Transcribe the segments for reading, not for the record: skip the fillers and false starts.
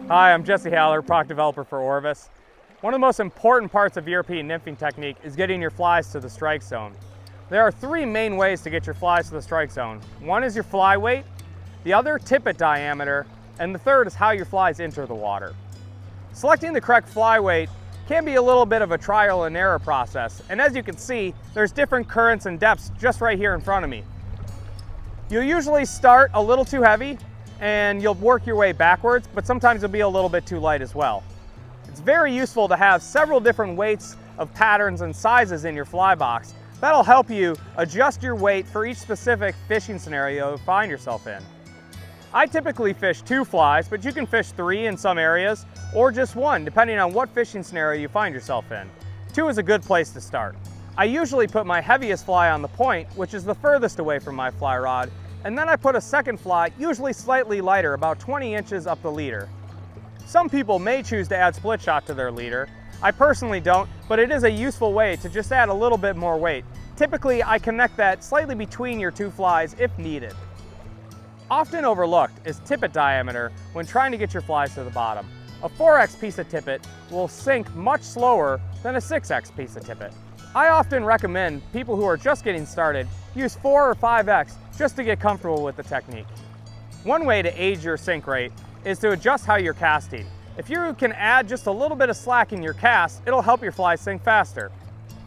Hi, I'm Jesse Haller, product developer for Orvis. One of the most important parts of European nymphing technique is getting your flies to the strike zone. There are three main ways to get your flies to the strike zone. One is your fly weight, the other tippet diameter, and the third is how your flies enter the water. Selecting the correct fly weight can be a little bit of a trial and error process, and as you can see, there's different currents and depths just right here in front of me. You'll usually start a little too heavy and you'll work your way backwards, but sometimes you'll be a little bit too light as well. It's very useful to have several different weights of patterns and sizes in your fly box. That'll help you adjust your weight for each specific fishing scenario you find yourself in. I typically fish 2 flies, but you can fish 3 in some areas, or just 1, depending on what fishing scenario you find yourself in. 2 is a good place to start. I usually put my heaviest fly on the point, which is the furthest away from my fly rod, and then I put a second fly, usually slightly lighter, about 20 inches up the leader. Some people may choose to add split shot to their leader. I personally don't, but it is a useful way to just add a little bit more weight. Typically, I connect that slightly between your 2 flies if needed. Often overlooked is tippet diameter when trying to get your flies to the bottom. A 4x piece of tippet will sink much slower than a 6x piece of tippet. I often recommend people who are just getting started use 4 or 5x just to get comfortable with the technique. One way to aid your sink rate is to adjust how you're casting. If you can add just a little bit of slack in your cast, it'll help your flies sink faster.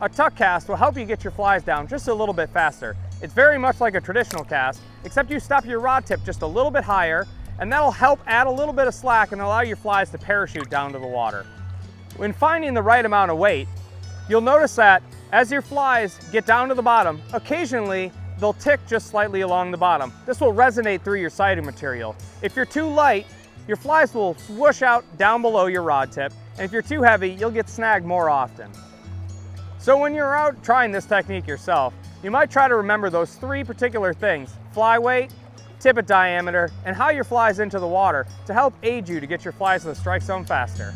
A tuck cast will help you get your flies down just a little bit faster. It's very much like a traditional cast, except you stop your rod tip just a little bit higher, and that'll help add a little bit of slack and allow your flies to parachute down to the water. When finding the right amount of weight, you'll notice that as your flies get down to the bottom, occasionally they'll tick just slightly along the bottom. This will resonate through your siding material. If you're too light, your flies will swoosh out down below your rod tip, and if you're too heavy, you'll get snagged more often. So when you're out trying this technique yourself, you might try to remember those 3 particular things: fly weight, tippet diameter, and how your flies into the water to help aid you to get your flies to the strike zone faster.